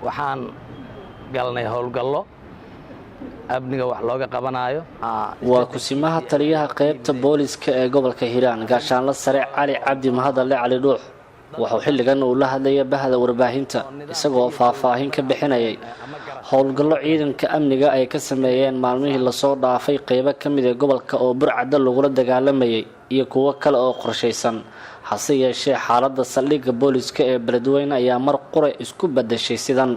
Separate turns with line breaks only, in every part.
waxaan galnay howlgallo amniga wax looga qabanayo.
waa kusimaha taliyaha qaybta booliska ee gobolka Hiiraan gaashaanle sare Cali Cabdi Mahadalle Cali Dhuux wuxuu xilligan uu la hadlayay bahda warbaahinta isagoo faahfaahin ka bixinayay howlgallo ciidanka amniga ay ka sameeyeen maalmihii la soo dhaafay qaybo ka mid ah gobolka oo burcada lagula dagaalamayay iyo kuwo kale oo qorsheysan hase yeeshee xaaladda saldhigga booliska ee Beledweyne ayaa mar qore isku bedeshay sidan.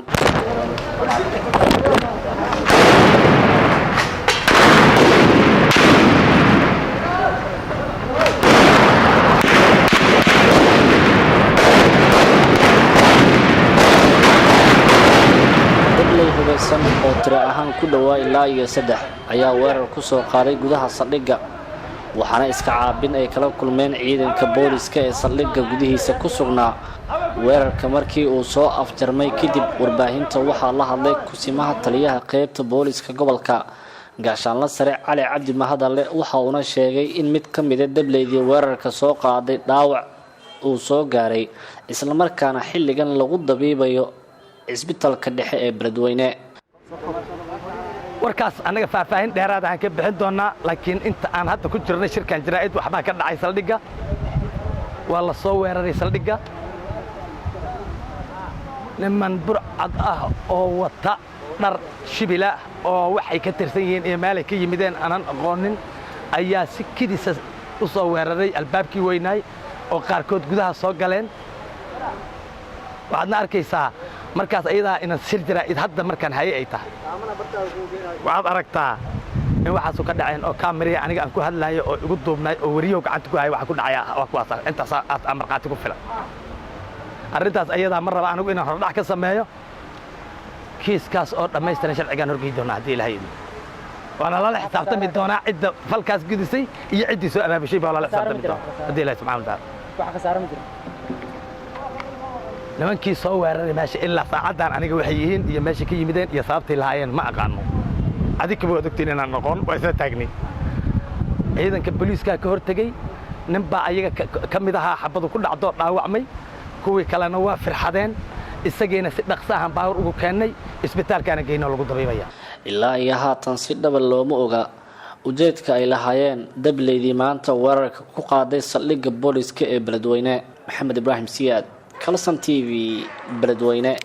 oo tira ahaan ku dhawaa ilaa iyo 3 ayaa weerar ku soo qaaday gudaha saldhigga waxaana iska caabin ay kala kulmeen ciidanka booliska ee saldhigga gudihiisa ku sugnaa weerarka markii uu soo afjarmay kadib warbaahinta waxaa la hadlay kusimaha taliyaha qaybta booliska gobolka gaashaanle sare Cali Cabdi Mahadalle waxa uu sheegay in mid ka mid ah dableedii weerarka soo qaaday dhaawac uu soo gaaray isla markaana xilligan lagu dabiibayo isbitaalka dhexe ee Beledweyne.
warkaas anaga faahfaahin dheeraad ah ka bixin doonaa laakiin inta aan hadda ku jirnay shirkan jiraa'id waxba ka dhacay saldhigga waa la soo weeraray saldhigga niman burcad ah oo wata dhar shibila oo waxay ka tirsan yihiin ee meel ka yimideen aanan aqoonin ayaa si kidisa u soo weeraray albaabkii weynaay oo qaarkood gudaha soo galeen waxaadna arkaysaa markaas ayada in sir jiraa'id hadda markaan hayay ay tahay waxaad aragtaa in waxaas ka dhaceen oo kaamiriga aniga aan ku hadlayo oo igu duubnay oo wariyo gacanta ku hay waxa ku dhacaya waa kuwaas intaas aad marqaati ku filan arintaas ayada mar raba anigu inaan hordhac ka sameeyo kiiskaas oo dhameystiran sharcigan horgeey doona hadii ilaahay waana la xisaabtami doonaa cidda falkaas gudisay iyo ciddii soo abaabishay baa la xisaabtami doonaa hadii ilaahay subhanahu wa ta'ala
waxa ka saaran jira
nimankii soo weeraray meesha ilaa saacadan aniga waxay yihiin iyo meesha ka yimideen iyo sababtay lahaayeen ma aqaano adiga buu ogtiin inaan noqon way isla taagnay ciidanka booliiska ka hortagay nin baa ayaga ka mid ahaa xabadu ku dhacdo dhaawacmay kuwii kalena waa firxadeen isageena si dhaqso ah baawar ugu keenay isbitaalkana geeyno lagu dabiibaya
ilaa iyo haatan si dhab looma oga ujeedka ay lahaayeen dableedii maanta weerarka ku qaaday saldhigga booliska ee Beledweyne. Maxamed Ibrahim Siyaad Kalsan TV Beledweyne.